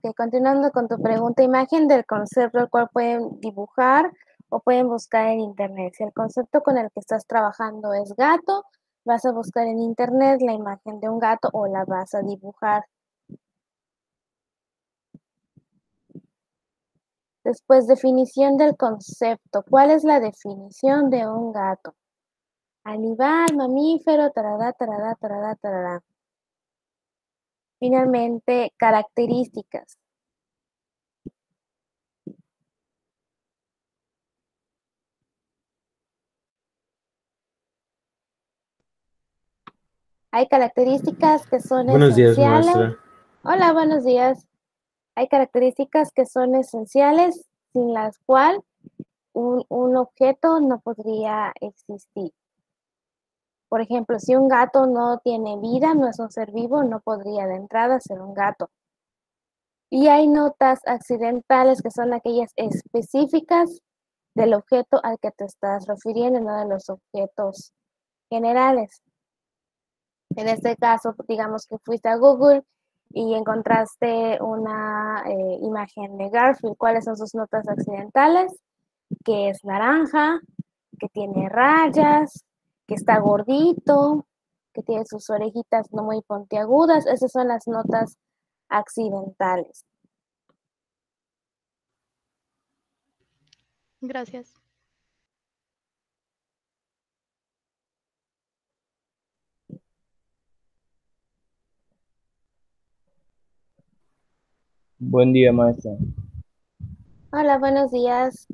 Ok, continuando con tu pregunta, imagen del concepto al cual pueden dibujar o pueden buscar en internet. Si el concepto con el que estás trabajando es gato, vas a buscar en internet la imagen de un gato o la vas a dibujar. Después, definición del concepto. ¿Cuál es la definición de un gato? Animal, mamífero, tarará, tarará, tarará, tarará. Finalmente, características. Hay características que son Buenos días, esenciales. maestra. Hola, buenos días. Hay características que son esenciales sin las cuales un objeto no podría existir. Por ejemplo, si un gato no tiene vida, no es un ser vivo, no podría de entrada ser un gato. Y hay notas accidentales que son aquellas específicas del objeto al que te estás refiriendo, no de los objetos generales. En este caso, digamos que fuiste a Google y encontraste una imagen de Garfield. ¿Cuáles son sus notas accidentales? Que es naranja, que tiene rayas, que está gordito, que tiene sus orejitas no muy puntiagudas. Esas son las notas accidentales. Gracias. Buen día, maestra. Hola, buenos días.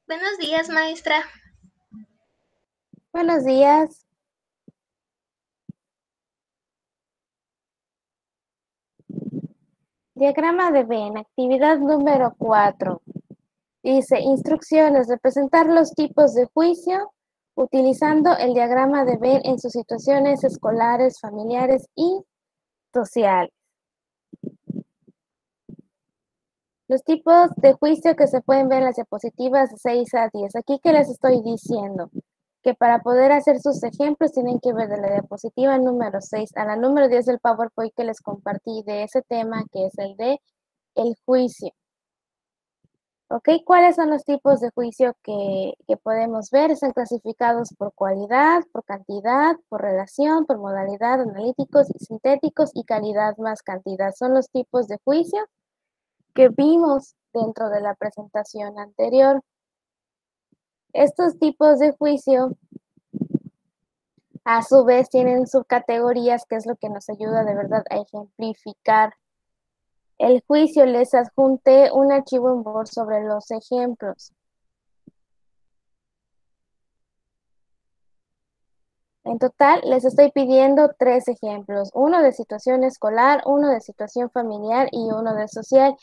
Buenos días, maestra. Buenos días. Diagrama de Venn, actividad número 4. Dice, instrucciones, representar los tipos de juicio utilizando el diagrama de Venn en sus situaciones escolares, familiares y sociales. Los tipos de juicio que se pueden ver en las diapositivas 6 a 10. Aquí que les estoy diciendo que para poder hacer sus ejemplos tienen que ver de la diapositiva número 6 a la número 10 del PowerPoint que les compartí de ese tema que es el de el juicio. ¿Ok? ¿Cuáles son los tipos de juicio que podemos ver? Están clasificados por cualidad, por cantidad, por relación, por modalidad, analíticos y sintéticos y calidad más cantidad. Son los tipos de juicio que vimos dentro de la presentación anterior. Estos tipos de juicio, a su vez, tienen subcategorías, que es lo que nos ayuda de verdad a ejemplificar el juicio. Les adjunté un archivo en Word sobre los ejemplos. En total, les estoy pidiendo 3 ejemplos, uno de situación escolar, uno de situación familiar y uno de social.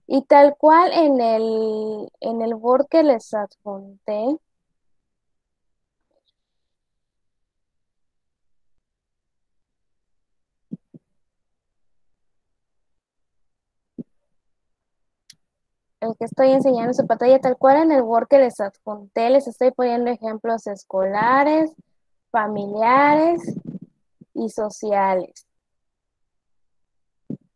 Y tal cual en el Word que les adjunté, el que estoy enseñando en su pantalla, tal cual en el Word que les adjunté, les estoy poniendo ejemplos escolares, familiares y sociales.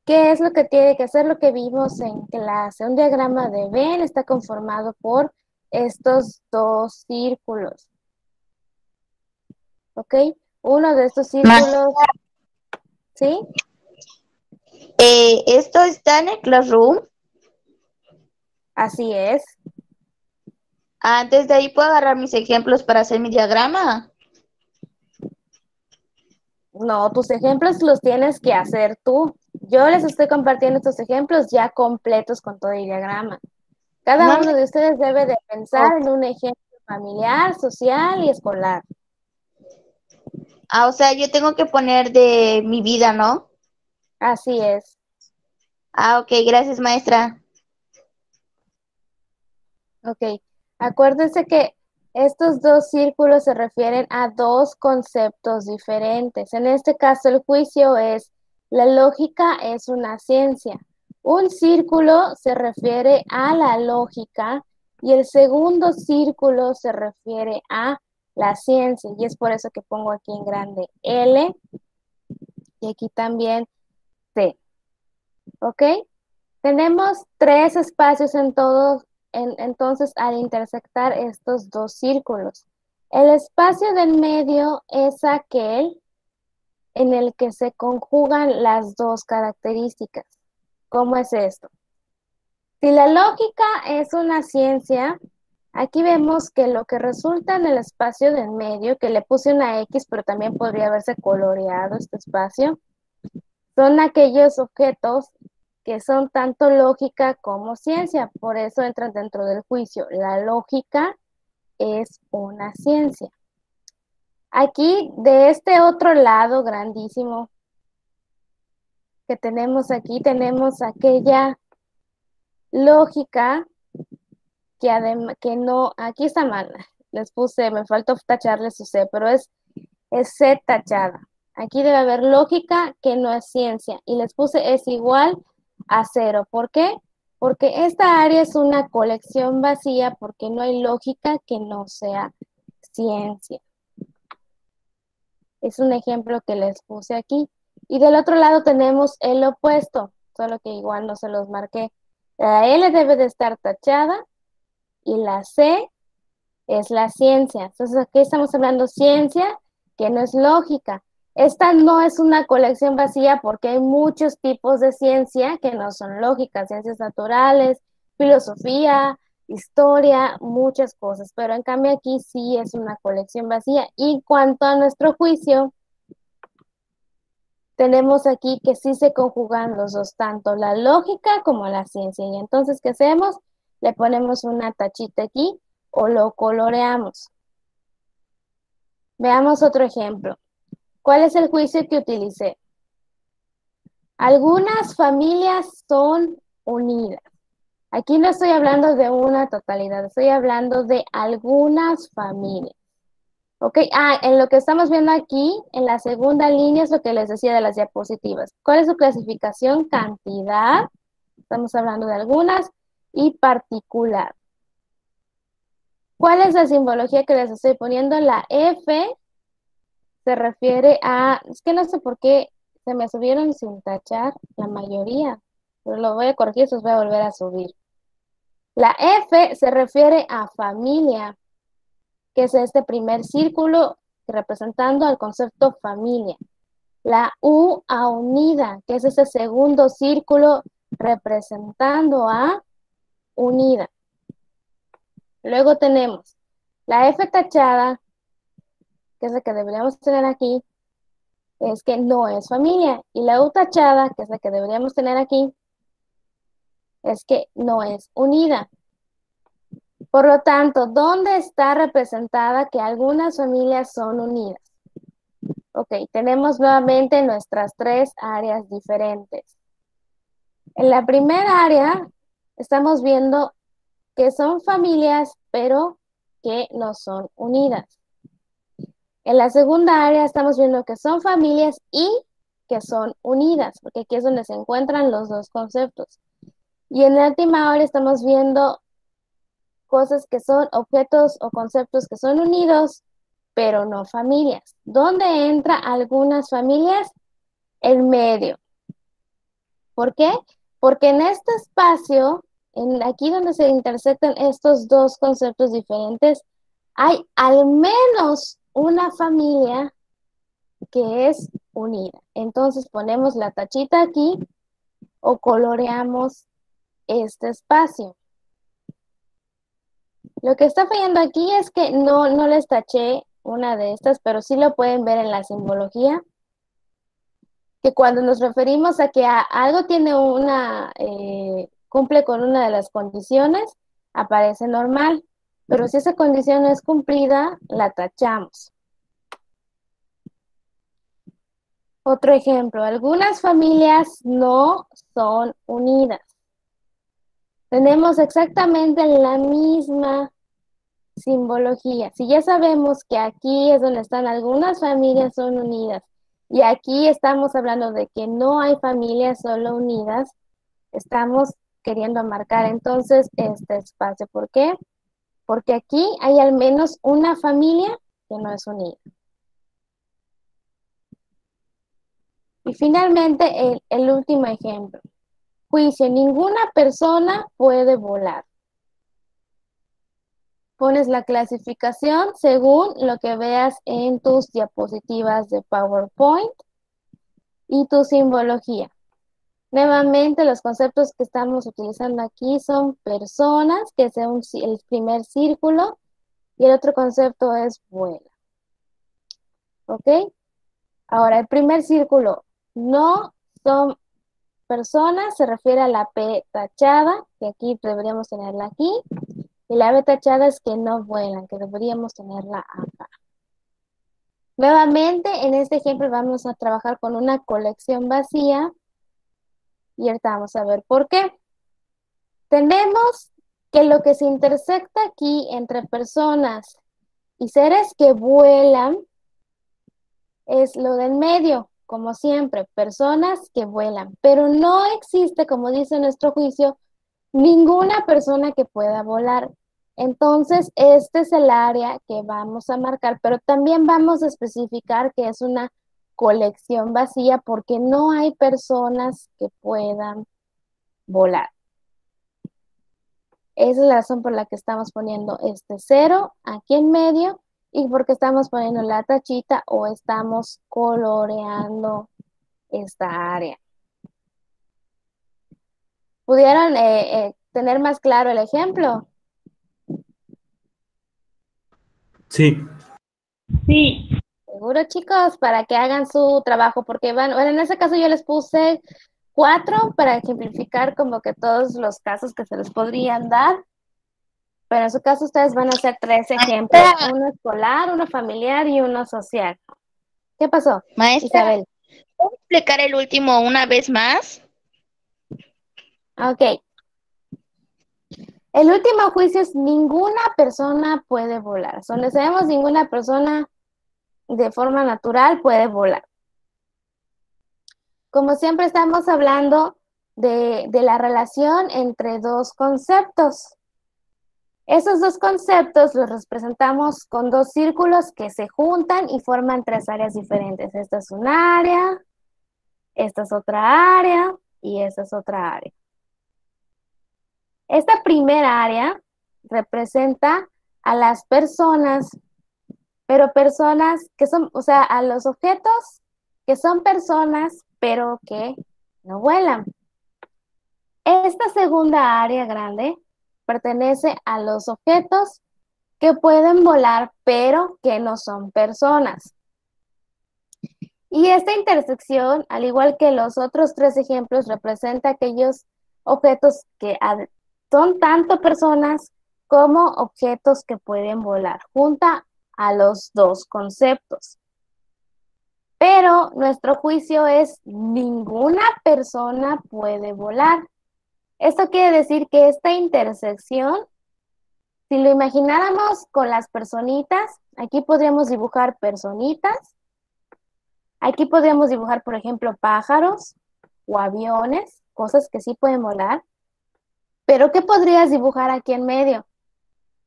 ¿Qué es lo que tiene que hacer? Lo que vimos en clase. Un diagrama de Venn está conformado por estos dos círculos. ¿Ok? Uno de estos círculos, ¿sí? ¿Esto está en el Classroom? Así es. Desde ahí puedo agarrar mis ejemplos para hacer mi diagrama. No, tus ejemplos los tienes que hacer tú. Yo les estoy compartiendo estos ejemplos ya completos con todo el diagrama. Cada No uno me... de ustedes debe de oh, pensar en un ejemplo familiar, social y escolar. o sea, yo tengo que poner de mi vida, ¿no? Así es. Ok, gracias, maestra. Ok. Acuérdense que estos dos círculos se refieren a dos conceptos diferentes. En este caso, el juicio es, la lógica es una ciencia. Un círculo se refiere a la lógica y el segundo círculo se refiere a la ciencia. Y es por eso que pongo aquí en grande L y aquí también C. ¿Ok? Tenemos tres espacios en todos, entonces al intersectar estos dos círculos. El espacio del medio es aquel en el que se conjugan las dos características. ¿Cómo es esto? Si la lógica es una ciencia, aquí vemos que lo que resulta en el espacio del medio, que le puse una X, pero también podría haberse coloreado este espacio, son aquellos objetos que son tanto lógica como ciencia, por eso entran dentro del juicio. La lógica es una ciencia. Aquí, de este otro lado grandísimo que tenemos aquí, tenemos aquella lógica que además, que no, aquí está mal, les puse, me faltó tacharle su C, pero es C tachada. Aquí debe haber lógica que no es ciencia. Y les puse es igual a cero. ¿Por qué? Porque esta área es una colección vacía porque no hay lógica que no sea ciencia. Es un ejemplo que les puse aquí. Y del otro lado tenemos el opuesto, solo que igual no se los marqué. La L debe de estar tachada y la C es la ciencia. Entonces aquí estamos hablando ciencia que no es lógica. Esta no es una colección vacía porque hay muchos tipos de ciencia que no son lógicas, ciencias naturales, filosofía, historia, muchas cosas, pero en cambio aquí sí es una colección vacía. Y en cuanto a nuestro juicio, tenemos aquí que sí se conjugan los dos, tanto la lógica como la ciencia. Y entonces, ¿qué hacemos? Le ponemos una tachita aquí o lo coloreamos. Veamos otro ejemplo. ¿Cuál es el juicio que utilicé? Algunas familias son unidas. Aquí no estoy hablando de una totalidad, estoy hablando de algunas familias. ¿Ok? En lo que estamos viendo aquí, en la segunda línea es lo que les decía de las diapositivas. ¿Cuál es su clasificación? Cantidad, estamos hablando de algunas, y particular. ¿Cuál es la simbología que les estoy poniendo? La F se refiere a, es que no sé por qué se me subieron sin tachar la mayoría, pero lo voy a corregir, los voy a volver a subir. La F se refiere a familia, que es este primer círculo representando al concepto familia. La U a unida, que es ese segundo círculo representando a unida. Luego tenemos la F tachada, que es la que deberíamos tener aquí, es que no es familia. Y la U tachada, que es la que deberíamos tener aquí, es que no es unida. Por lo tanto, ¿dónde está representada que algunas familias son unidas? Ok, tenemos nuevamente nuestras tres áreas diferentes. En la primera área estamos viendo que son familias, pero que no son unidas. En la segunda área estamos viendo que son familias y que son unidas, porque aquí es donde se encuentran los dos conceptos. Y en la última área estamos viendo cosas que son objetos o conceptos que son unidos, pero no familias. ¿Dónde entra algunas familias? En medio. ¿Por qué? Porque en este espacio, aquí donde se intersectan estos dos conceptos diferentes, hay al menos una familia que es unida. Entonces ponemos la tachita aquí o coloreamos este espacio. Lo que está fallando aquí es que no les taché una de estas, pero sí lo pueden ver en la simbología, que cuando nos referimos a que algo tiene cumple con una de las condiciones, aparece normal. Pero si esa condición no es cumplida, la tachamos. Otro ejemplo, algunas familias no son unidas. Tenemos exactamente la misma simbología. Si ya sabemos que aquí es donde están algunas familias son unidas y aquí estamos hablando de que no hay familias solo unidas, estamos queriendo marcar entonces este espacio. ¿Por qué? Porque aquí hay al menos una familia que no es unida. Y finalmente el último ejemplo. Juicio, ninguna persona puede volar. Pones la clasificación según lo que veas en tus diapositivas de PowerPoint y tu simbología. Nuevamente, los conceptos que estamos utilizando aquí son personas, que es el primer círculo, y el otro concepto es vuela. ¿Ok? Ahora, el primer círculo, no son personas, se refiere a la P tachada, que aquí deberíamos tenerla aquí, y la B tachada es que no vuelan, que deberíamos tenerla acá. Nuevamente, en este ejemplo vamos a trabajar con una colección vacía y ahorita vamos a ver por qué. Tenemos que lo que se intersecta aquí entre personas y seres que vuelan es lo del medio, como siempre, personas que vuelan, pero no existe, como dice nuestro juicio, ninguna persona que pueda volar. Entonces, este es el área que vamos a marcar, pero también vamos a especificar que es una colección vacía porque no hay personas que puedan volar. Esa es la razón por la que estamos poniendo este 0 aquí en medio y porque estamos poniendo la tachita o estamos coloreando esta área. ¿Pudieron tener más claro el ejemplo? Sí. Sí. Seguro, chicos, para que hagan su trabajo, porque bueno, en ese caso yo les puse 4 para ejemplificar como que todos los casos que se les podrían dar, pero en su caso ustedes van a hacer 3 ejemplos, Maestra, uno escolar, uno familiar y uno social. ¿Qué pasó, maestra, Isabel? ¿puedo explicar el último una vez más? Ok. El último juicio es ninguna persona puede volar. Donde sabemos ninguna persona de forma natural puede volar. Como siempre estamos hablando de la relación entre dos conceptos. Esos dos conceptos los representamos con 2 círculos que se juntan y forman 3 áreas diferentes. Esta es un área, esta es otra área y esta es otra área. Esta primera área representa a las personas, pero personas que son, o sea, a los objetos que son personas, pero que no vuelan. Esta segunda área grande pertenece a los objetos que pueden volar, pero que no son personas. Y esta intersección, al igual que los otros 3 ejemplos, representa aquellos objetos que son tanto personas como objetos que pueden volar, junta a los 2 conceptos. Pero nuestro juicio es ninguna persona puede volar. Esto quiere decir que esta intersección, si lo imagináramos con las personitas, aquí podríamos dibujar personitas, aquí podríamos dibujar, por ejemplo, pájaros o aviones, cosas que sí pueden volar. Pero ¿qué podrías dibujar aquí en medio?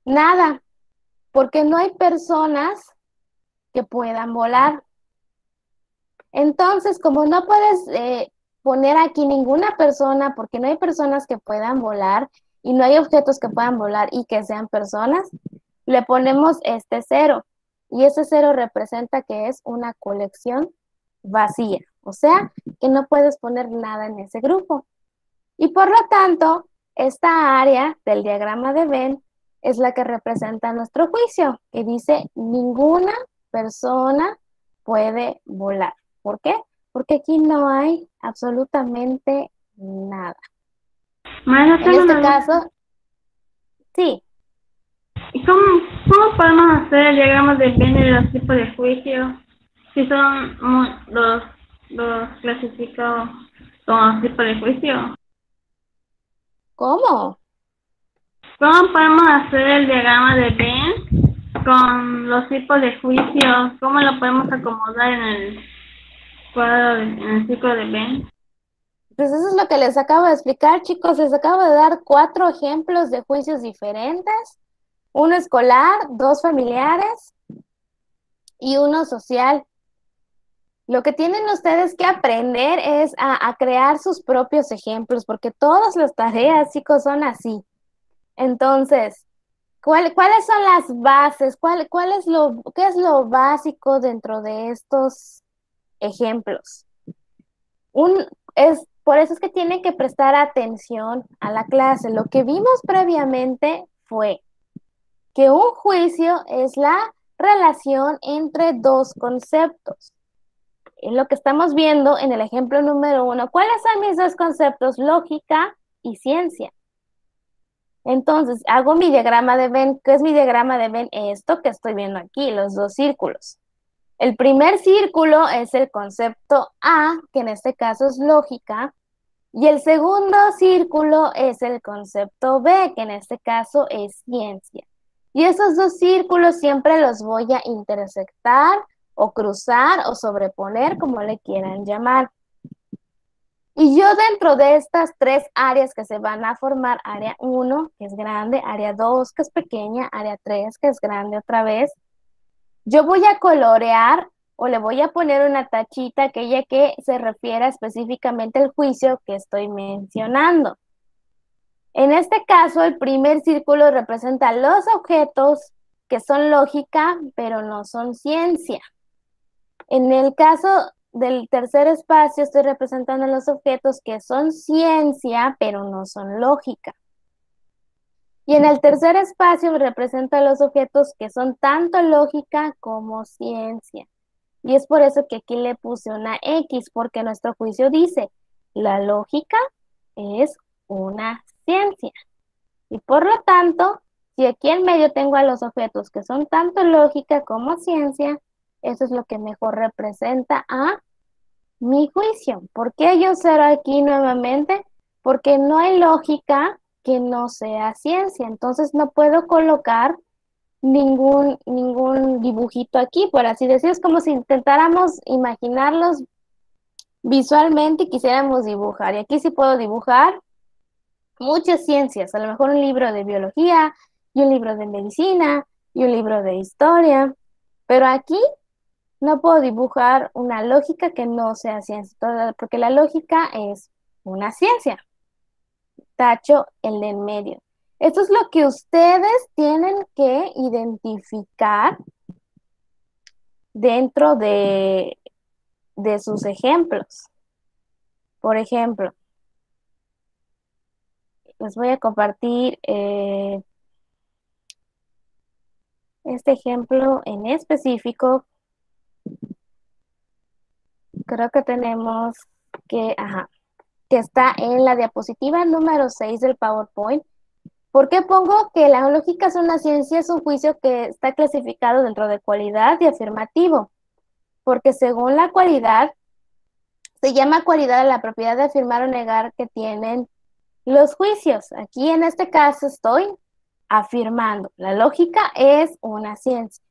Nada, porque no hay personas que puedan volar. Entonces, como no puedes poner aquí ninguna persona, porque no hay personas que puedan volar y no hay objetos que puedan volar y que sean personas, le ponemos este 0. Y ese 0 representa que es una colección vacía. O sea, que no puedes poner nada en ese grupo. Y por lo tanto, esta área del diagrama de Venn es la que representa nuestro juicio, que dice ninguna persona puede volar. ¿Por qué? Porque aquí no hay absolutamente nada. En este caso, Sí, ¿Y cómo podemos hacer el diagrama de Venn de los tipos de juicio? Si son los clasificados como tipos de juicio. ¿cómo? ¿Cómo podemos hacer el diagrama de Venn con los tipos de juicio? ¿Cómo lo podemos acomodar en el cuadro, en el ciclo de Venn? Pues eso es lo que les acabo de explicar, chicos. Les acabo de dar 4 ejemplos de juicios diferentes. Uno escolar, 2 familiares y uno social. Lo que tienen ustedes que aprender es a crear sus propios ejemplos, porque todas las tareas, chicos, son así. Entonces, ¿cuáles son las bases? ¿Qué es lo básico dentro de estos ejemplos? Por eso es que tienen que prestar atención a la clase. Lo que vimos previamente fue que un juicio es la relación entre dos conceptos. Es lo que estamos viendo en el ejemplo número 1. ¿Cuáles son mis dos conceptos? Lógica y ciencia. Entonces, hago mi diagrama de Venn. ¿Qué es mi diagrama de Venn? Esto que estoy viendo aquí, los 2 círculos. El primer círculo es el concepto A, que en este caso es lógica, y el segundo círculo es el concepto B, que en este caso es ciencia. Y esos 2 círculos siempre los voy a intersectar o cruzar o sobreponer, como le quieran llamar. Y yo dentro de estas 3 áreas que se van a formar, área 1, que es grande, área 2, que es pequeña, área 3, que es grande otra vez, yo voy a colorear o le voy a poner una tachita aquella que se refiera específicamente al juicio que estoy mencionando. En este caso, el primer círculo representa los objetos que son lógica, pero no son ciencia. En el caso del tercer espacio, estoy representando los objetos que son ciencia, pero no son lógica. Y en el tercer espacio representa los objetos que son tanto lógica como ciencia. Y es por eso que aquí le puse una X, porque nuestro juicio dice, la lógica es una ciencia. Y por lo tanto, si aquí en medio tengo a los objetos que son tanto lógica como ciencia, eso es lo que mejor representa a mi juicio. ¿Por qué yo cero aquí nuevamente? Porque no hay lógica que no sea ciencia. Entonces no puedo colocar ningún dibujito aquí, por así decirlo. Es como si intentáramos imaginarlos visualmente y quisiéramos dibujar. Y aquí sí puedo dibujar muchas ciencias, a lo mejor un libro de biología y un libro de medicina y un libro de historia, pero aquí no puedo dibujar una lógica que no sea ciencia, porque la lógica es una ciencia. Tacho el de en medio. Esto es lo que ustedes tienen que identificar dentro de sus ejemplos. Por ejemplo, les voy a compartir este ejemplo en específico. Creo que tenemos que está en la diapositiva número 6 del PowerPoint. ¿Por qué pongo que la lógica es una ciencia? Es un juicio que está clasificado dentro de cualidad y afirmativo, porque según la cualidad, se llama cualidad a la propiedad de afirmar o negar que tienen los juicios. Aquí en este caso estoy afirmando. La lógica es una ciencia.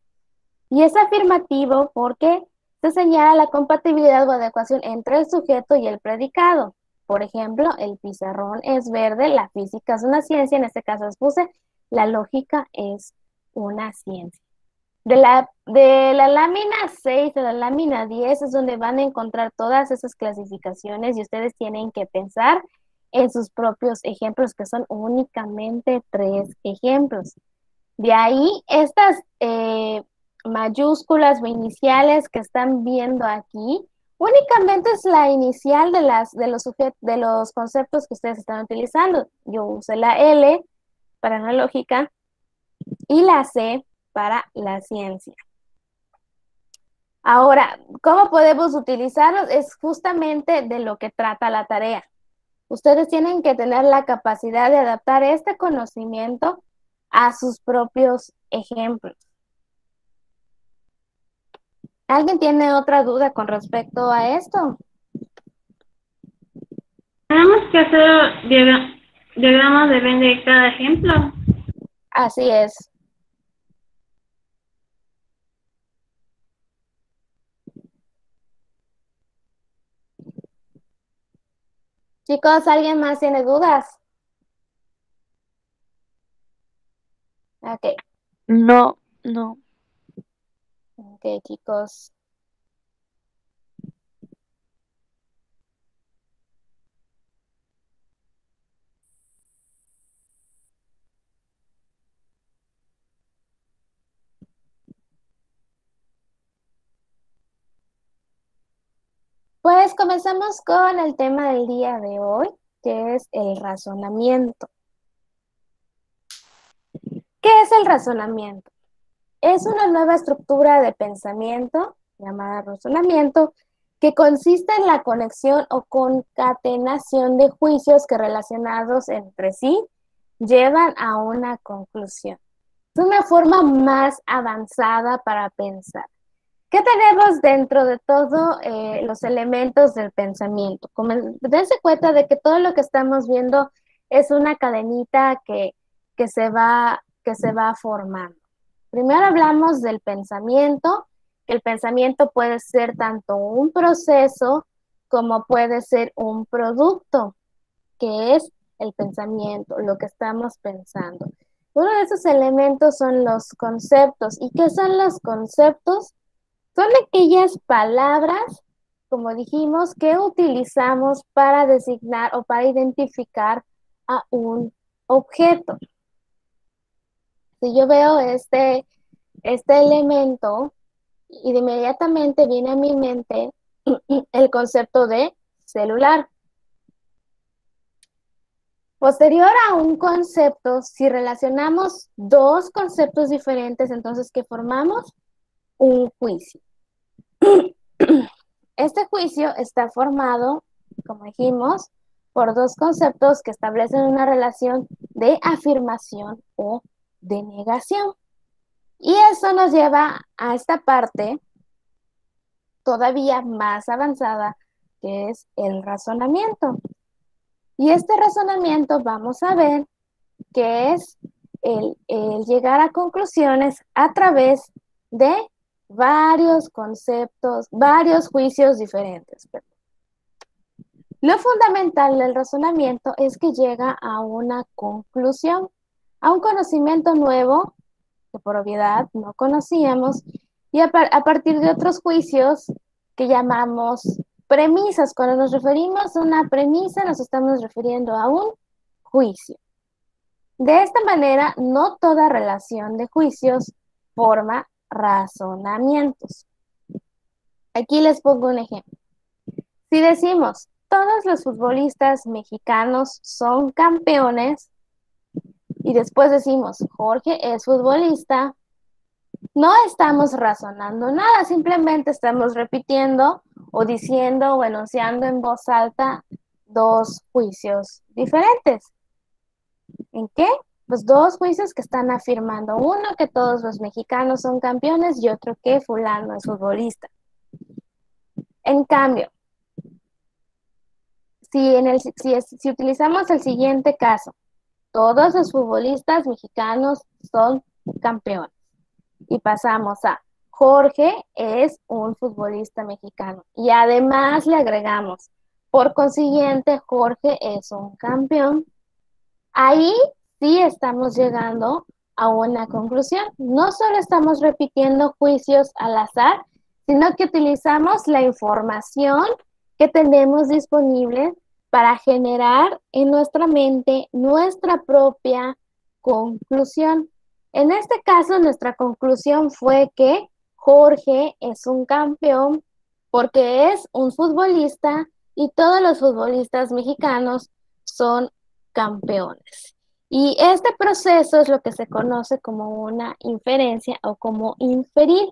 Y es afirmativo porque se señala la compatibilidad o adecuación entre el sujeto y el predicado. Por ejemplo, el pizarrón es verde, la física es una ciencia, en este caso les puse, la lógica es una ciencia. De la lámina 6 a la lámina 10 es donde van a encontrar todas esas clasificaciones y ustedes tienen que pensar en sus propios ejemplos, que son únicamente 3 ejemplos. De ahí, estas mayúsculas o iniciales que están viendo aquí, únicamente es la inicial de los conceptos que ustedes están utilizando. Yo usé la L para la lógica y la C para la ciencia. Ahora, ¿cómo podemos utilizarlos? Es justamente de lo que trata la tarea. Ustedes tienen que tener la capacidad de adaptar este conocimiento a sus propios ejemplos. ¿Alguien tiene otra duda con respecto a esto? Tenemos que hacer diagramas de Venn de cada ejemplo. Así es. Chicos, ¿alguien más tiene dudas? Ok, No. ok, chicos. Pues comenzamos con el tema del día de hoy, que es el razonamiento. ¿Qué es el razonamiento? Es una nueva estructura de pensamiento, llamada razonamiento, que consiste en la conexión o concatenación de juicios que relacionados entre sí llevan a una conclusión. Es una forma más avanzada para pensar. ¿Qué tenemos dentro de todos los elementos del pensamiento? Dense cuenta de que todo lo que estamos viendo es una cadenita que se va formando. Primero hablamos del pensamiento. El pensamiento puede ser tanto un proceso como puede ser un producto, que es el pensamiento, lo que estamos pensando. Uno de esos elementos son los conceptos. ¿Y qué son los conceptos? Son aquellas palabras, como dijimos, que utilizamos para designar o para identificar a un objeto. Si yo veo este elemento y de inmediatamente viene a mi mente el concepto de celular. Posterior a un concepto, si relacionamos dos conceptos diferentes, entonces, ¿qué formamos? Un juicio. Este juicio está formado, como dijimos, por dos conceptos que establecen una relación de afirmación o de negación. Y eso nos lleva a esta parte todavía más avanzada, que es el razonamiento. Y este razonamiento vamos a ver que es el llegar a conclusiones a través de varios conceptos, varios juicios diferentes. Lo fundamental del razonamiento es que llega a una conclusión, a un conocimiento nuevo que por obviedad no conocíamos y a partir de otros juicios que llamamos premisas. Cuando nos referimos a una premisa, nos estamos refiriendo a un juicio. De esta manera, no toda relación de juicios forma razonamientos. Aquí les pongo un ejemplo. Si decimos, todos los futbolistas mexicanos son campeones, y después decimos, Jorge es futbolista, no estamos razonando nada, simplemente estamos repitiendo o diciendo o enunciando en voz alta dos juicios diferentes. ¿En qué? Pues dos juicios que están afirmando. Uno, que todos los mexicanos son campeones y otro que fulano es futbolista. En cambio, si utilizamos el siguiente caso, todos los futbolistas mexicanos son campeones. Y pasamos a Jorge es un futbolista mexicano. Y además le agregamos, por consiguiente, Jorge es un campeón. Ahí sí estamos llegando a una conclusión. No solo estamos repitiendo juicios al azar, sino que utilizamos la información que tenemos disponible para generar en nuestra mente nuestra propia conclusión. En este caso, nuestra conclusión fue que Jorge es un campeón porque es un futbolista y todos los futbolistas mexicanos son campeones. Y este proceso es lo que se conoce como una inferencia o como inferir.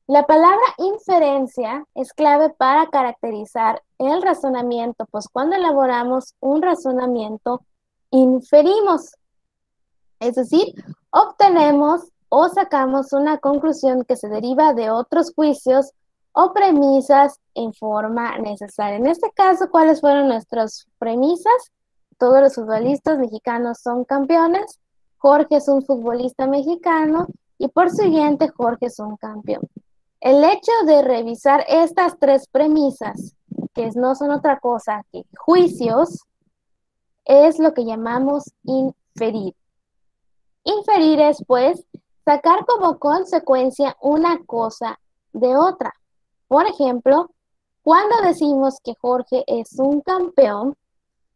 La palabra inferencia es clave para caracterizar el razonamiento, pues cuando elaboramos un razonamiento, inferimos. Es decir, obtenemos o sacamos una conclusión que se deriva de otros juicios o premisas en forma necesaria. En este caso, ¿cuáles fueron nuestras premisas? Todos los futbolistas mexicanos son campeones, Jorge es un futbolista mexicano y por siguiente Jorge es un campeón. El hecho de revisar estas tres premisas, que no son otra cosa que juicios, es lo que llamamos inferir. Inferir es, pues, sacar como consecuencia una cosa de otra. Por ejemplo, cuando decimos que Jorge es un campeón,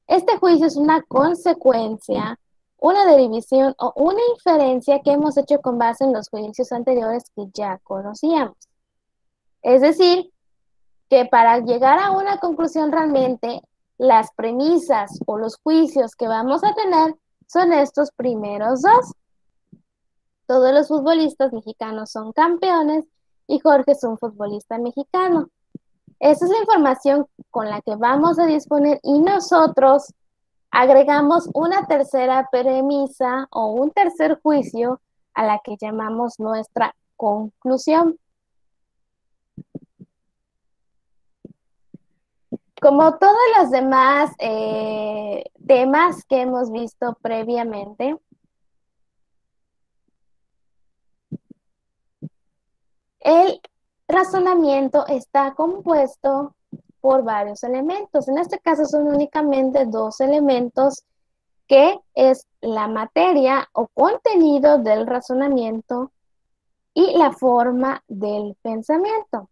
este juicio es una consecuencia, una derivación o una inferencia que hemos hecho con base en los juicios anteriores que ya conocíamos. Es decir, que para llegar a una conclusión realmente, las premisas o los juicios que vamos a tener son estos primeros dos. Todos los futbolistas mexicanos son campeones y Jorge es un futbolista mexicano. Esa es la información con la que vamos a disponer y nosotros agregamos una tercera premisa o un tercer juicio a la que llamamos nuestra conclusión. Como todos los demás temas que hemos visto previamente, el razonamiento está compuesto por varios elementos. En este caso son únicamente dos elementos, que es la materia o contenido del razonamiento y la forma del pensamiento.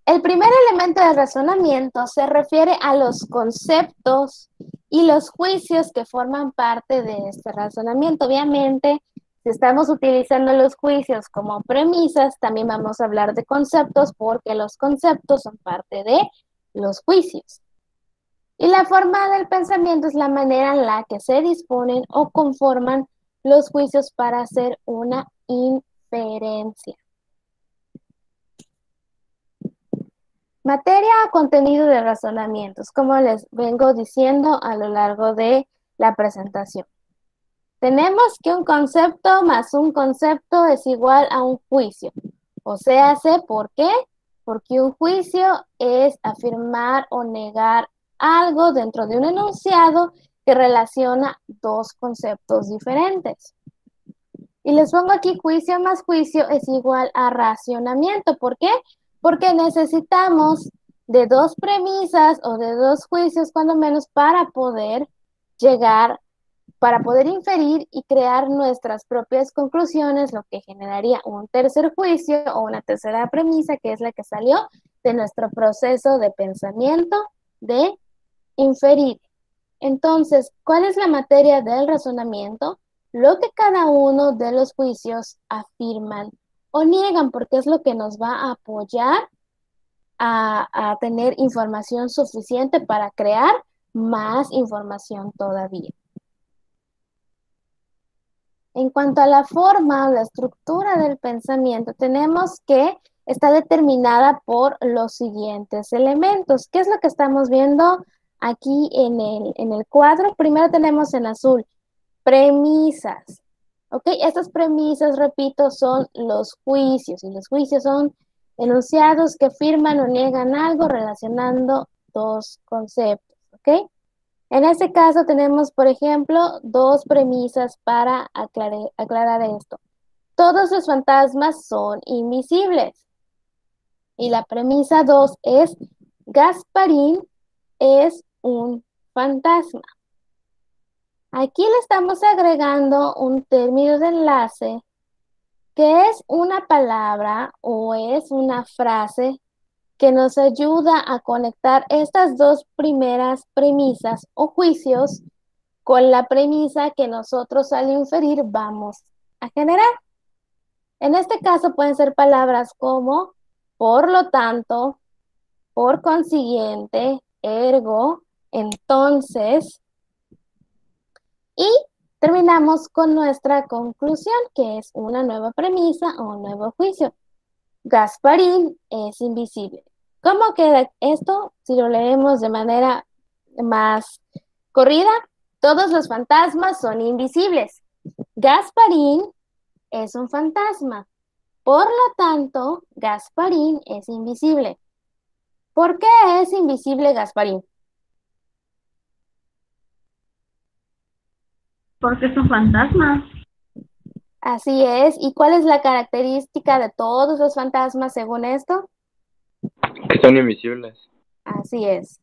El primer elemento del razonamiento se refiere a los conceptos y los juicios que forman parte de este razonamiento. Obviamente, si estamos utilizando los juicios como premisas, también vamos a hablar de conceptos porque los conceptos son parte de los juicios. Y la forma del pensamiento es la manera en la que se disponen o conforman los juicios para hacer una inferencia. Materia o contenido de razonamientos, como les vengo diciendo a lo largo de la presentación. Tenemos que un concepto más un concepto es igual a un juicio. O sea, ¿por qué? Porque un juicio es afirmar o negar algo dentro de un enunciado que relaciona dos conceptos diferentes. Y les pongo aquí juicio más juicio es igual a racionamiento. ¿Por qué? Porque necesitamos de dos premisas o de dos juicios, cuando menos, para poder inferir y crear nuestras propias conclusiones, lo que generaría un tercer juicio o una tercera premisa, que es la que salió de nuestro proceso de pensamiento de inferir. Entonces, ¿cuál es la materia del razonamiento? Lo que cada uno de los juicios afirman o niegan, porque es lo que nos va a apoyar a tener información suficiente para crear más información todavía. En cuanto a la forma o la estructura del pensamiento, tenemos que está determinada por los siguientes elementos. ¿Qué es lo que estamos viendo aquí en el cuadro? Primero tenemos en azul premisas. ¿Ok? Estas premisas, repito, son los juicios. Y los juicios son enunciados que afirman o niegan algo relacionando dos conceptos. ¿Ok? En este caso tenemos, por ejemplo, dos premisas para aclarar esto. Todos los fantasmas son invisibles. Y la premisa 2 es, Gasparín es un fantasma. Aquí le estamos agregando un término de enlace que es una palabra o es una frase que nos ayuda a conectar estas dos primeras premisas o juicios con la premisa que nosotros al inferir vamos a generar. En este caso pueden ser palabras como por lo tanto, por consiguiente, ergo, entonces, y terminamos con nuestra conclusión, que es una nueva premisa o un nuevo juicio. Gasparín es invisible. ¿Cómo queda esto? Si lo leemos de manera más corrida, todos los fantasmas son invisibles. Gasparín es un fantasma. Por lo tanto, Gasparín es invisible. ¿Por qué es invisible Gasparín? Porque es un fantasma. Así es. ¿Y cuál es la característica de todos los fantasmas según esto? Que son invisibles. Así es.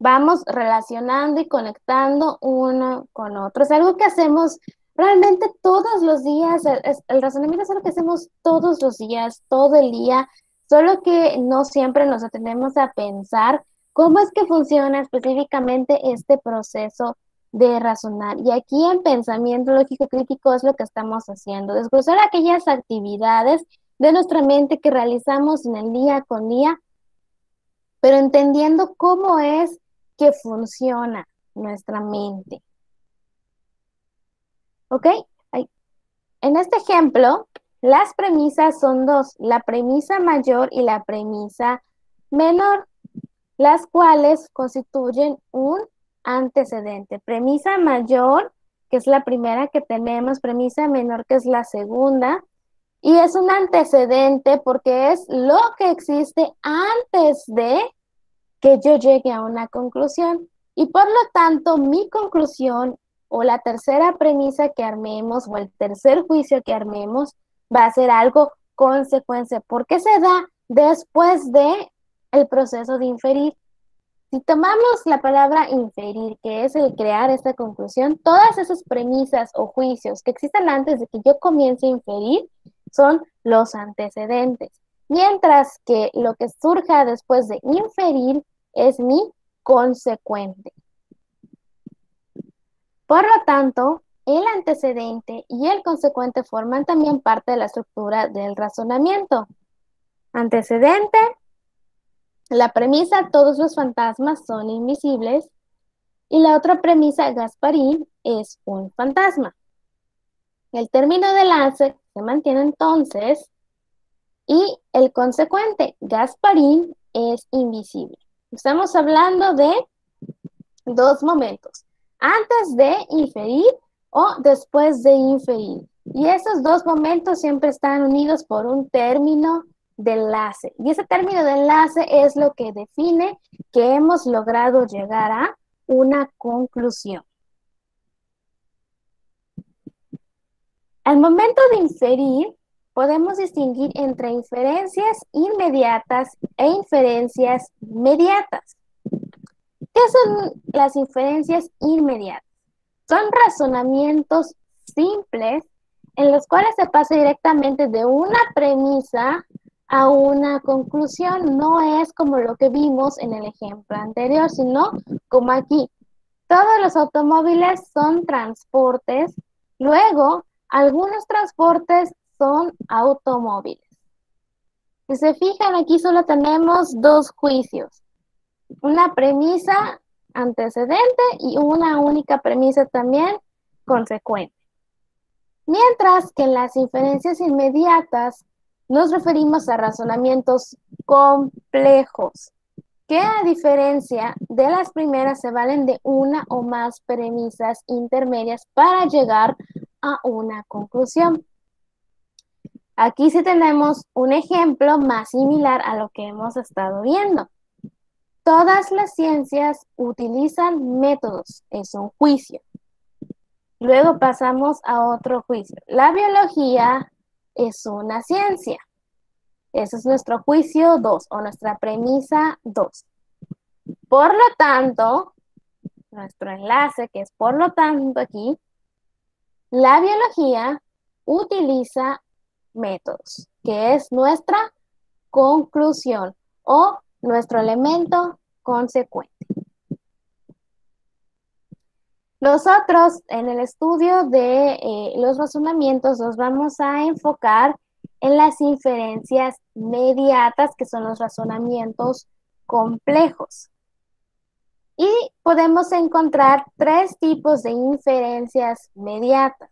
Vamos relacionando y conectando uno con otro. Es algo que hacemos realmente todos los días. El razonamiento es algo que hacemos todos los días, todo el día, solo que no siempre nos detenemos a pensar cómo es que funciona específicamente este proceso de razonar. Y aquí en pensamiento lógico crítico es lo que estamos haciendo, desglosar aquellas actividades de nuestra mente que realizamos en el día con día, pero entendiendo cómo es que funciona nuestra mente. ¿Ok? En este ejemplo, las premisas son dos, la premisa mayor y la premisa menor, las cuales constituyen un antecedente. Premisa mayor, que es la primera que tenemos, premisa menor, que es la segunda, y es un antecedente porque es lo que existe antes de que yo llegue a una conclusión. Y por lo tanto, mi conclusión o la tercera premisa que armemos o el tercer juicio que armemos va a ser algo consecuencia, porque se da después de el proceso de inferir. Si tomamos la palabra inferir, que es el crear esta conclusión, todas esas premisas o juicios que existen antes de que yo comience a inferir son los antecedentes, mientras que lo que surja después de inferir es mi consecuente. Por lo tanto, el antecedente y el consecuente forman también parte de la estructura del razonamiento. Antecedente, la premisa, todos los fantasmas son invisibles, y la otra premisa, Gasparín es un fantasma. El término de enlace se mantiene entonces, y el consecuente, Gasparín es invisible. Estamos hablando de dos momentos, antes de inferir o después de inferir. Y esos dos momentos siempre están unidos por un término de enlace. Y ese término de enlace es lo que define que hemos logrado llegar a una conclusión. Al momento de inferir, podemos distinguir entre inferencias inmediatas e inferencias mediatas. ¿Qué son las inferencias inmediatas? Son razonamientos simples en los cuales se pasa directamente de una premisa a una conclusión. No es como lo que vimos en el ejemplo anterior, sino como aquí. Todos los automóviles son transportes, luego algunos transportes son automóviles. Si se fijan, aquí solo tenemos dos juicios. Una premisa antecedente y una única premisa también consecuente. Mientras que en las inferencias inmediatas nos referimos a razonamientos complejos, que a diferencia de las primeras se valen de una o más premisas intermedias para llegar a una conclusión. Aquí sí tenemos un ejemplo más similar a lo que hemos estado viendo. Todas las ciencias utilizan métodos, es un juicio. Luego pasamos a otro juicio. La biología es una ciencia. Ese es nuestro juicio 2 o nuestra premisa 2. Por lo tanto, nuestro enlace, que es por lo tanto aquí, la biología utiliza métodos, que es nuestra conclusión o nuestro elemento consecuente. Nosotros en el estudio de los razonamientos nos vamos a enfocar en las inferencias mediatas, que son los razonamientos complejos. Y podemos encontrar tres tipos de inferencias mediatas.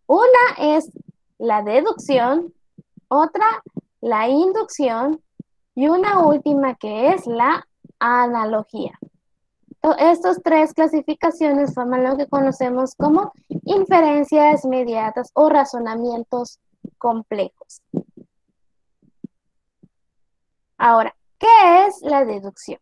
Una es la deducción, otra la inducción y una última que es la analogía. Estas tres clasificaciones forman lo que conocemos como inferencias inmediatas o razonamientos complejos. Ahora, ¿qué es la deducción?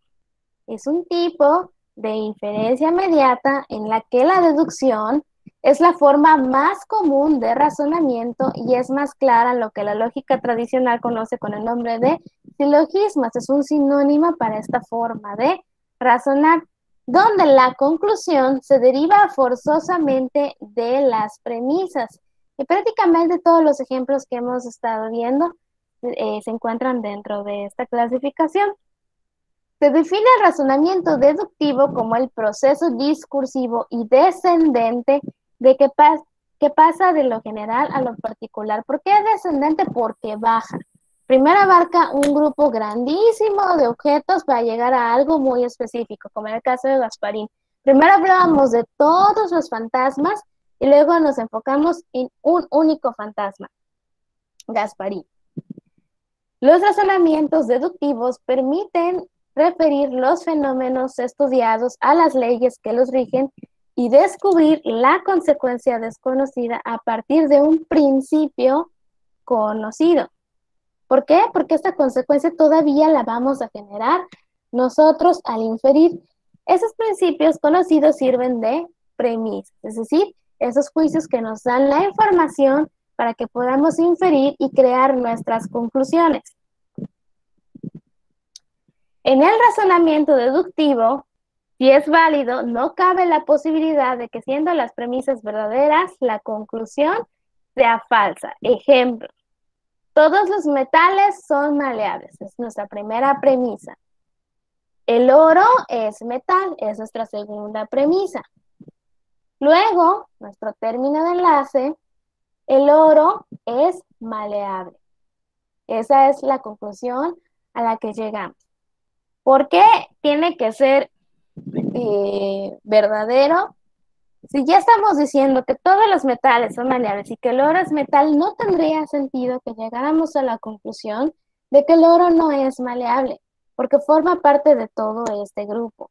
Es un tipo de inferencia inmediata en la que la deducción es la forma más común de razonamiento y es más clara en lo que la lógica tradicional conoce con el nombre de silogismos. Es un sinónimo para esta forma de razonar, donde la conclusión se deriva forzosamente de las premisas. Y prácticamente todos los ejemplos que hemos estado viendo se encuentran dentro de esta clasificación. Se define el razonamiento deductivo como el proceso discursivo y descendente de que pasa de lo general a lo particular. ¿Por qué descendente? Porque baja. Primero abarca un grupo grandísimo de objetos para llegar a algo muy específico, como en el caso de Gasparín. Primero hablábamos de todos los fantasmas y luego nos enfocamos en un único fantasma, Gasparín. Los razonamientos deductivos permiten referir los fenómenos estudiados a las leyes que los rigen y descubrir la consecuencia desconocida a partir de un principio conocido. ¿Por qué? Porque esta consecuencia todavía la vamos a generar nosotros al inferir. Esos principios conocidos sirven de premisas, es decir, esos juicios que nos dan la información para que podamos inferir y crear nuestras conclusiones. En el razonamiento deductivo, si es válido, no cabe la posibilidad de que siendo las premisas verdaderas, la conclusión sea falsa. Ejemplo, todos los metales son maleables, es nuestra primera premisa. El oro es metal, es nuestra segunda premisa. Luego, nuestro término de enlace, el oro es maleable. Esa es la conclusión a la que llegamos. ¿Por qué tiene que ser verdadero? Si ya estamos diciendo que todos los metales son maleables y que el oro es metal, no tendría sentido que llegáramos a la conclusión de que el oro no es maleable, porque forma parte de todo este grupo.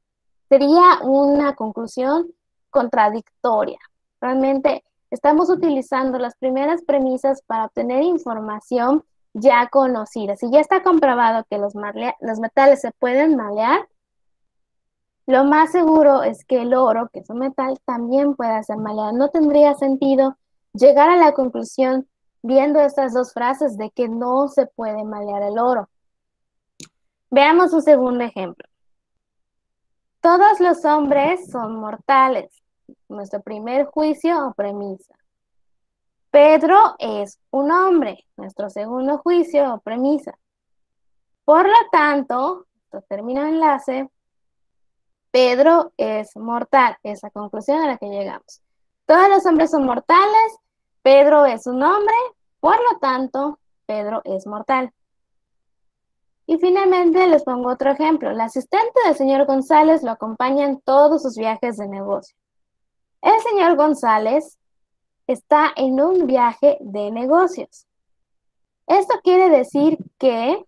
Sería una conclusión contradictoria. Realmente estamos utilizando las primeras premisas para obtener información ya conocida. Si ya está comprobado que los metales se pueden malear, lo más seguro es que el oro, que es un metal, también pueda ser maleado. No tendría sentido llegar a la conclusión viendo estas dos frases de que no se puede malear el oro. Veamos un segundo ejemplo. Todos los hombres son mortales. Nuestro primer juicio o premisa. Pedro es un hombre. Nuestro segundo juicio o premisa. Por lo tanto, nuestro término de enlace, Pedro es mortal. Es la conclusión a la que llegamos. Todos los hombres son mortales. Pedro es un hombre. Por lo tanto, Pedro es mortal. Y finalmente les pongo otro ejemplo. La asistente del señor González lo acompaña en todos sus viajes de negocio. El señor González está en un viaje de negocios. Esto quiere decir que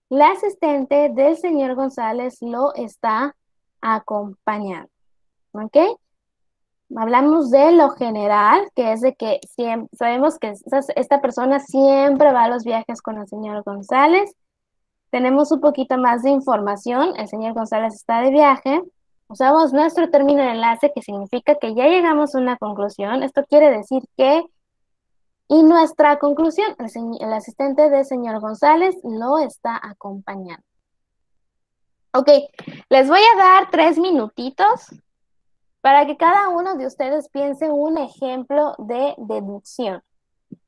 la asistente del señor González lo está acompañando. ¿Ok? Hablamos de lo general, que es de que sabemos que esta persona siempre va a los viajes con el señor González. Tenemos un poquito más de información. El señor González está de viaje. Usamos nuestro término de enlace, que significa que ya llegamos a una conclusión. Esto quiere decir que, y nuestra conclusión, el asistente del señor González lo está acompañando. Ok, les voy a dar 3 minutitos para que cada uno de ustedes piense un ejemplo de deducción.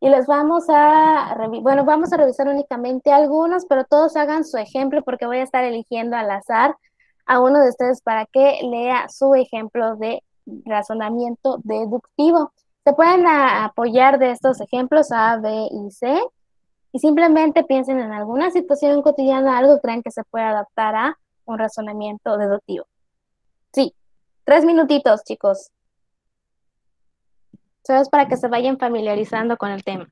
Y les vamos a revisar únicamente algunos, pero todos hagan su ejemplo porque voy a estar eligiendo al azar a uno de ustedes para que lea su ejemplo de razonamiento deductivo. Se pueden apoyar de estos ejemplos A, B y C y simplemente piensen en alguna situación cotidiana, algo que crean que se puede adaptar a un razonamiento deductivo. Sí, 3 minutitos, chicos. Solo es para que se vayan familiarizando con el tema.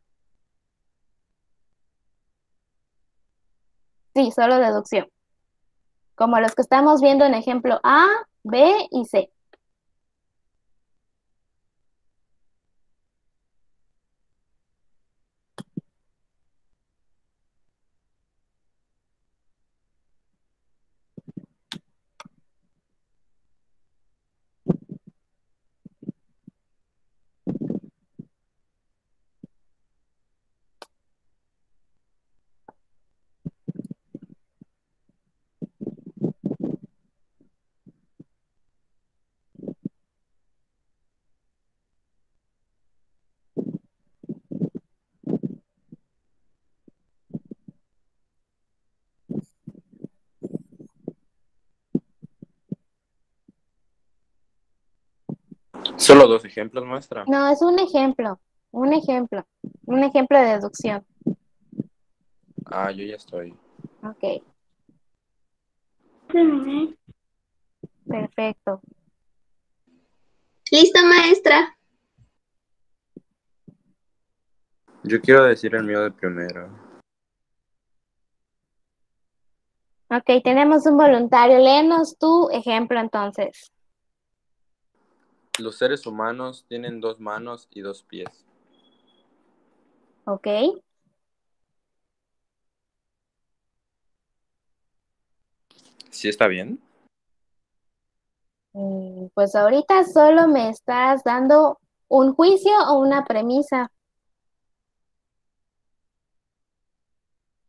Sí, solo deducción. Como los que estamos viendo en ejemplo A, B y C. Solo dos ejemplos, maestra. No, es un ejemplo, un ejemplo de deducción. Ah, yo ya estoy. Ok, Terminé. perfecto. Listo, maestra. Yo quiero decir el mío de primero. Ok, tenemos un voluntario. Léenos tu ejemplo entonces. Los seres humanos tienen 2 manos y 2 pies. Ok. ¿Sí está bien? Pues ahorita solo me estás dando un juicio o una premisa.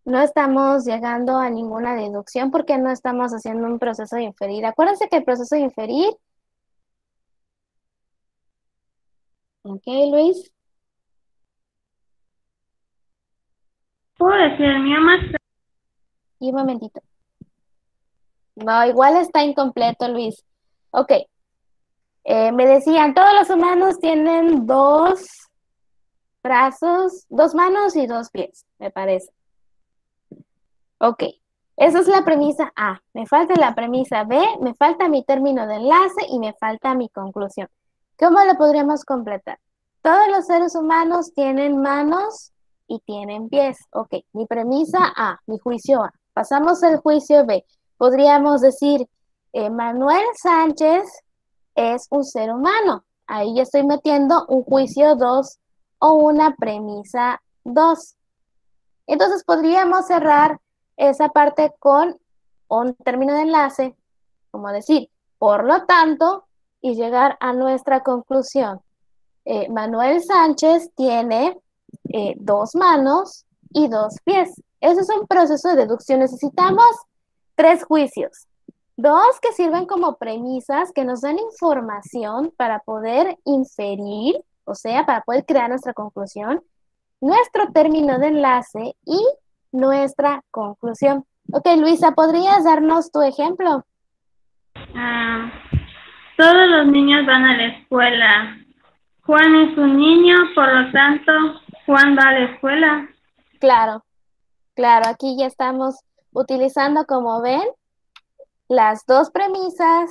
No estamos llegando a ninguna deducción porque no estamos haciendo un proceso de inferir. Acuérdense que el proceso de inferir. Ok, Luis. ¿Puedo decir el mío, maestra? Y un momentito. No, igual está incompleto, Luis. Ok. Me decían, todos los humanos tienen 2 brazos, 2 manos y 2 pies, me parece. Ok. Esa es la premisa A. Me falta la premisa B, me falta mi término de enlace y me falta mi conclusión. ¿Cómo lo podríamos completar? Todos los seres humanos tienen manos y tienen pies. Ok, mi premisa A, mi juicio A. Pasamos al juicio B. Podríamos decir, Manuel Sánchez es un ser humano. Ahí ya estoy metiendo un juicio 2 o una premisa 2. Entonces podríamos cerrar esa parte con un término de enlace, como decir, por lo tanto, y llegar a nuestra conclusión. Manuel Sánchez tiene 2 manos y 2 pies. Ese es un proceso de deducción. Necesitamos 3 juicios. 2 que sirven como premisas, que nos dan información para poder inferir, o sea, para poder crear nuestra conclusión, nuestro término de enlace y nuestra conclusión. Ok, Luisa, ¿podrías darnos tu ejemplo? Ah, todos los niños van a la escuela. Juan es un niño, por lo tanto, Juan va a la escuela. Claro, claro, aquí ya estamos utilizando, como ven, las 2 premisas,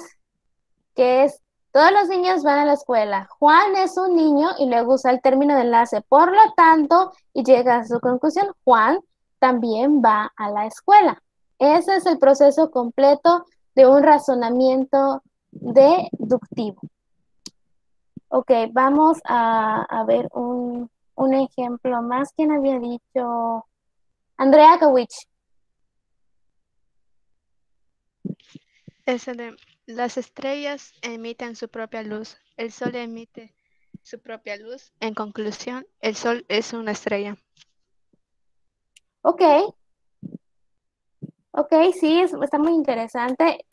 que es, todos los niños van a la escuela. Juan es un niño y luego usa el término de enlace, por lo tanto, y llega a su conclusión, Juan también va a la escuela. Ese es el proceso completo de un razonamiento deductivo. Ok, vamos a ver un ejemplo más. ¿Quién había dicho? Andrea Kawich. Ese de las estrellas emiten su propia luz. El sol emite su propia luz. En conclusión, el sol es una estrella. Ok, ok, sí, está muy interesante.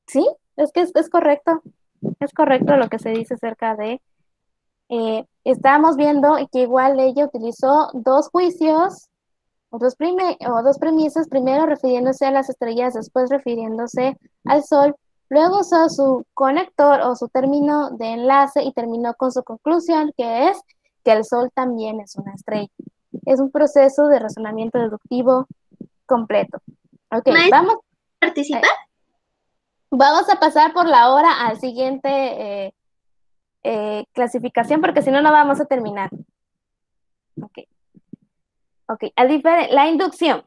Sí, es que es correcto. Es correcto lo que se dice acerca de. Estábamos viendo que igual ella utilizó 2 juicios o dos premisas, primero refiriéndose a las estrellas, después refiriéndose al sol, luego usó su conector o su término de enlace y terminó con su conclusión, que es que el sol también es una estrella. Es un proceso de razonamiento deductivo completo. Ok, Maestra, vamos, ¿participa? vamos a pasar por la hora al siguiente clasificación, porque si no, no vamos a terminar. Ok. Ok, la inducción.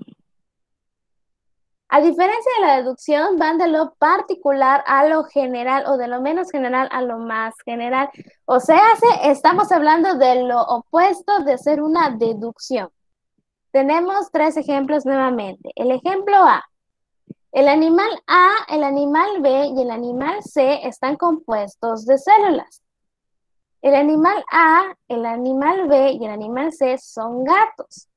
A diferencia de la deducción, van de lo particular a lo general o de lo menos general a lo más general. O sea, estamos hablando de lo opuesto de ser una deducción. Tenemos 3 ejemplos nuevamente. El ejemplo A. El animal A, el animal B y el animal C están compuestos de células. El animal A, el animal B y el animal C son gatos.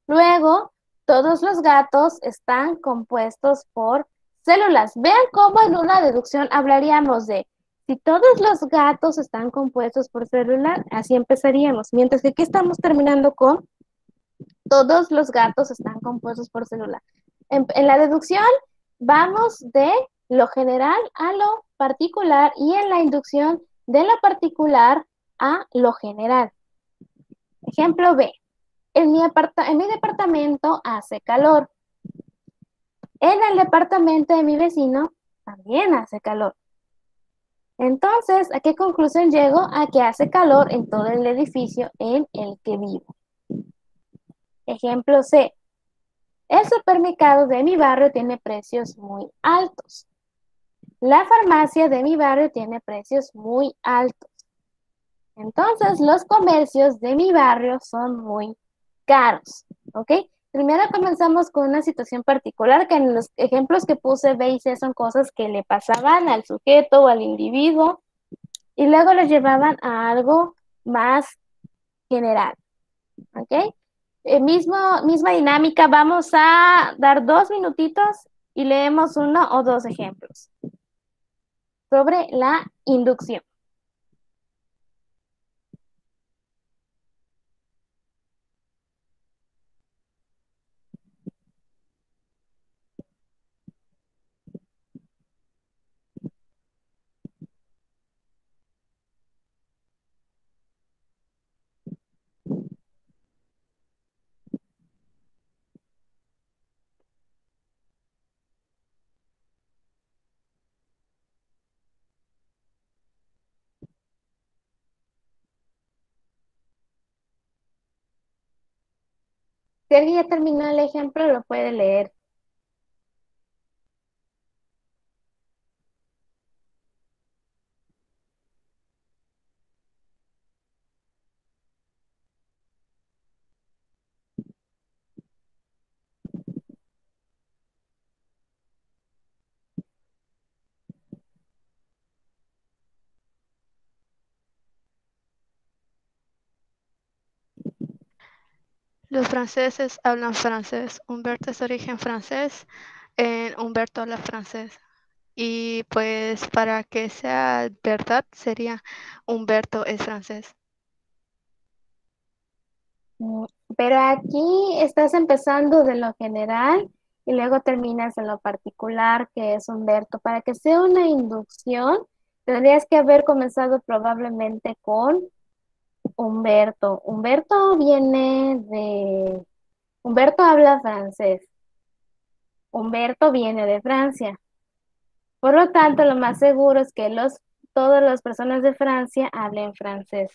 Luego, todos los gatos están compuestos por células. Vean cómo en una deducción hablaríamos de, si todos los gatos están compuestos por células, así empezaríamos. Mientras que aquí estamos terminando con, todos los gatos están compuestos por células. En la deducción, vamos de lo general a lo particular y en la inducción de lo particular a lo general. Ejemplo B. En mi departamento hace calor. En el departamento de mi vecino también hace calor. Entonces, ¿a qué conclusión llego? A que hace calor en todo el edificio en el que vivo. Ejemplo C. El supermercado de mi barrio tiene precios muy altos. La farmacia de mi barrio tiene precios muy altos. Entonces, los comercios de mi barrio son muy caros. ¿Ok? Primero comenzamos con una situación particular que en los ejemplos que puse B y C son cosas que le pasaban al sujeto o al individuo y luego los llevaban a algo más general. ¿Ok? Misma dinámica, vamos a dar 2 minutitos y leemos 1 o 2 ejemplos sobre la inducción. Si alguien ya terminó el ejemplo, lo puede leer. Los franceses hablan francés. Humberto es de origen francés. Humberto habla francés. Y pues para que sea verdad sería Humberto es francés. Pero aquí estás empezando de lo general y luego terminas en lo particular, que es Humberto. Para que sea una inducción, tendrías que haber comenzado probablemente con Humberto. Humberto habla francés. Humberto viene de Francia. Por lo tanto, lo más seguro es que todas las personas de Francia hablen francés.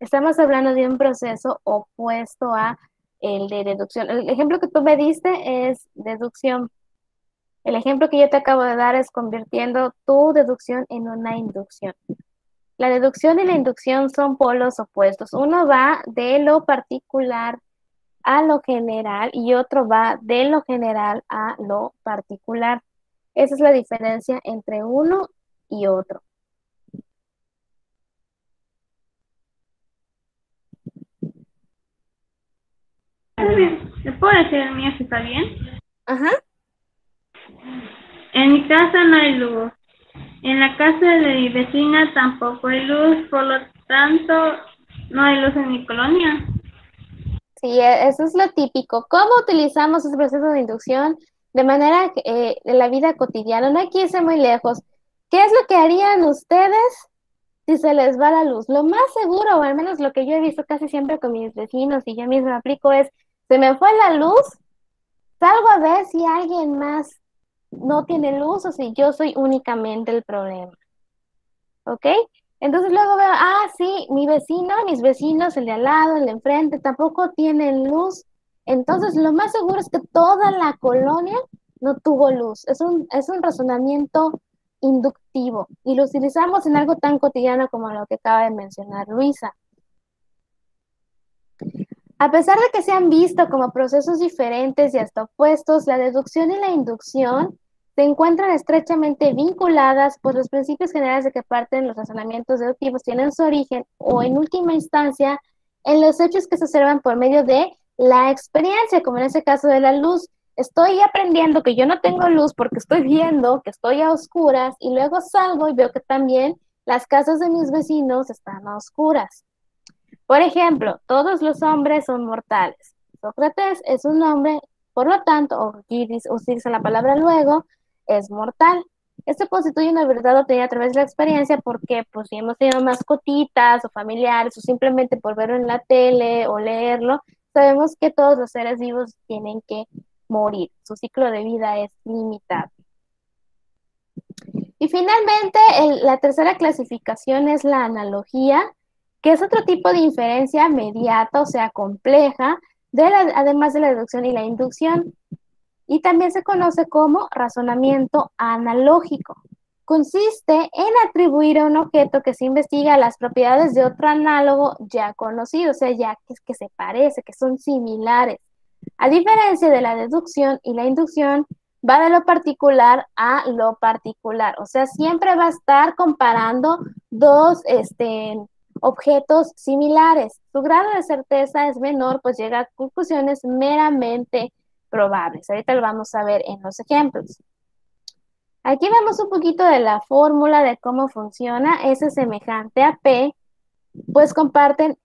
Estamos hablando de un proceso opuesto a el de deducción. El ejemplo que tú me diste es deducción. El ejemplo que yo te acabo de dar es convirtiendo tu deducción en una inducción. La deducción y la inducción son polos opuestos. Uno va de lo particular a lo general y otro va de lo general a lo particular. Esa es la diferencia entre uno y otro. ¿Te puedo decir el mío si está bien? Ajá. En mi casa no hay luz. En la casa de mi vecina tampoco hay luz, por lo tanto, no hay luz en mi colonia. Sí, eso es lo típico. ¿Cómo utilizamos ese proceso de inducción de manera en la vida cotidiana? No hay que irse muy lejos. ¿Qué es lo que harían ustedes si se les va la luz? Lo más seguro, o al menos lo que yo he visto casi siempre con mis vecinos y yo misma aplico es, se me fue la luz, salgo a ver si alguien más no tiene luz o si yo soy únicamente el problema. ¿Ok? Entonces luego veo, sí, mis vecinos, el de al lado, el de enfrente, tampoco tienen luz. Entonces lo más seguro es que toda la colonia no tuvo luz. Es un razonamiento inductivo y lo utilizamos en algo tan cotidiano como lo que acaba de mencionar Luisa. A pesar de que se han visto como procesos diferentes y hasta opuestos, la deducción y la inducción se encuentran estrechamente vinculadas, pues los principios generales de que parten los razonamientos deductivos tienen su origen, o en última instancia, en los hechos que se observan por medio de la experiencia, como en ese caso de la luz. Estoy aprendiendo que yo no tengo luz porque estoy viendo que estoy a oscuras y luego salgo y veo que también las casas de mis vecinos están a oscuras. Por ejemplo, todos los hombres son mortales. Sócrates es un hombre, por lo tanto, o utiliza la palabra luego, es mortal. Esto constituye una verdad obtenida a través de la experiencia porque, pues, si hemos tenido mascotitas o familiares o simplemente por verlo en la tele o leerlo, sabemos que todos los seres vivos tienen que morir. Su ciclo de vida es limitado. Y finalmente, la tercera clasificación es la analogía, que es otro tipo de inferencia mediata, o sea, compleja, además de la deducción y la inducción. Y también se conoce como razonamiento analógico. Consiste en atribuir a un objeto que se investiga las propiedades de otro análogo ya conocido, o sea, ya que se parece, que son similares. A diferencia de la deducción y la inducción, va de lo particular a lo particular, o sea, siempre va a estar comparando dos objetos similares. Su grado de certeza es menor, pues llega a conclusiones meramente probables. Ahorita lo vamos a ver en los ejemplos. Aquí vemos un poquito de la fórmula de cómo funciona. S es semejante a P, pues comparten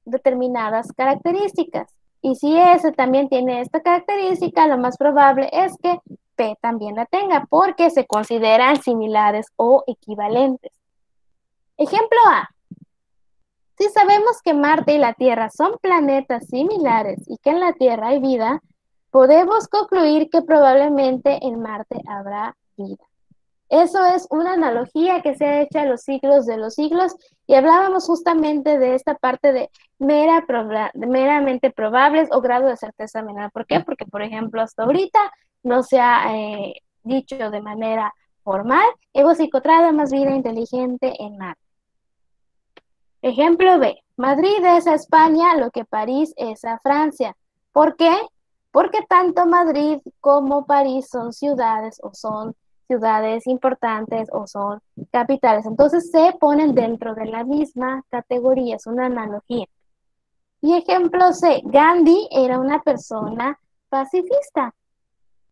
determinadas características. Y si S también tiene esta característica, lo más probable es que P también la tenga, porque se consideran similares o equivalentes. Ejemplo A. Si sabemos que Marte y la Tierra son planetas similares y que en la Tierra hay vida, podemos concluir que probablemente en Marte habrá vida. Eso es una analogía que se ha hecho a los siglos de los siglos y hablábamos justamente de esta parte de meramente probables o grado de certeza menor. ¿Por qué? Porque, por ejemplo, hasta ahorita no se ha dicho de manera formal, hemos encontrado más vida inteligente en Marte. Ejemplo B. Madrid es a España lo que París es a Francia. ¿Por qué? Porque tanto Madrid como París son ciudades o son ciudades importantes o son capitales. Entonces se ponen dentro de la misma categoría, es una analogía. Y ejemplo C. Gandhi era una persona pacifista.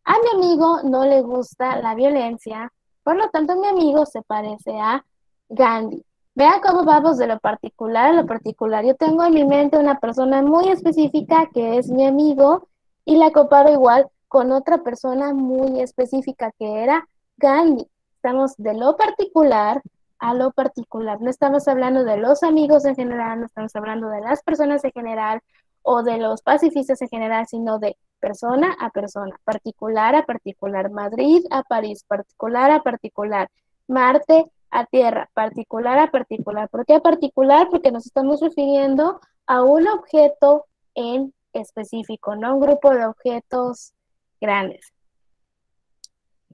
A mi amigo no le gusta la violencia, por lo tanto mi amigo se parece a Gandhi. Vean cómo vamos de lo particular a lo particular. Yo tengo en mi mente una persona muy específica que es mi amigo y la comparo igual con otra persona muy específica que era Gandhi. Estamos de lo particular a lo particular. No estamos hablando de los amigos en general, no estamos hablando de las personas en general o de los pacifistas en general, sino de persona a persona, particular a particular, Madrid a París, particular a particular, Marte a Tierra, particular a particular. ¿Por qué particular? Porque nos estamos refiriendo a un objeto en específico, no un grupo de objetos grandes.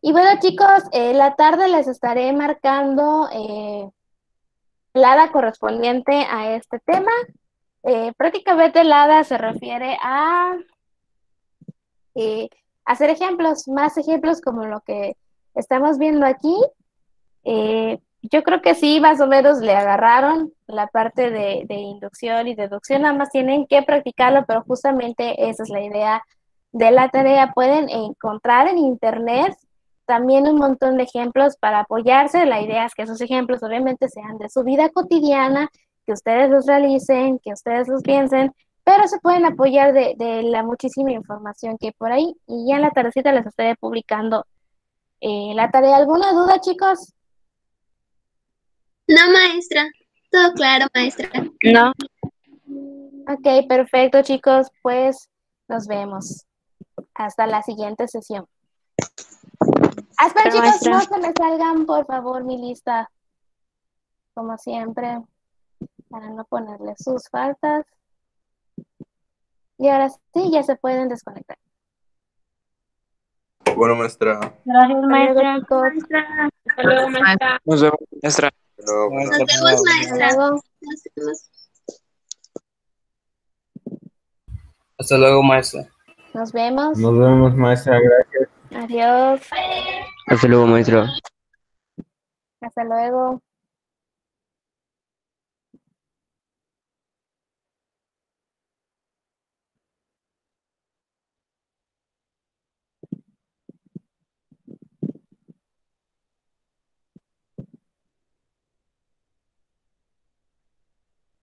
Y bueno, chicos, la tarde les estaré marcando el hada correspondiente a este tema. Prácticamente el hada se refiere a hacer ejemplos, más ejemplos como lo que estamos viendo aquí. Yo creo que sí, más o menos le agarraron la parte de inducción y deducción, nada más tienen que practicarlo, pero justamente esa es la idea de la tarea. Pueden encontrar en internet también un montón de ejemplos para apoyarse. La idea es que esos ejemplos obviamente sean de su vida cotidiana, que ustedes los realicen, que ustedes los piensen, pero se pueden apoyar de la muchísima información que hay por ahí. Y ya en la tardecita les estaré publicando la tarea. ¿Alguna duda, chicos? No, maestra. Todo claro, maestra. No. Ok, perfecto, chicos. Pues nos vemos. Hasta la siguiente sesión. Esperen, chicos, maestra. no se me salgan, por favor, mi lista. Como siempre, para no ponerle sus faltas. Y ahora sí, ya se pueden desconectar. Bueno, maestra. Gracias, maestra. chicos. Maestra. Hasta luego, maestra. Nos vemos, maestra. Pero, Nos vemos, maestra. Hasta luego. Nos vemos. Hasta luego, maestra. Nos vemos. Nos vemos, maestra. Gracias. Adiós. Hasta luego, maestro. Hasta luego.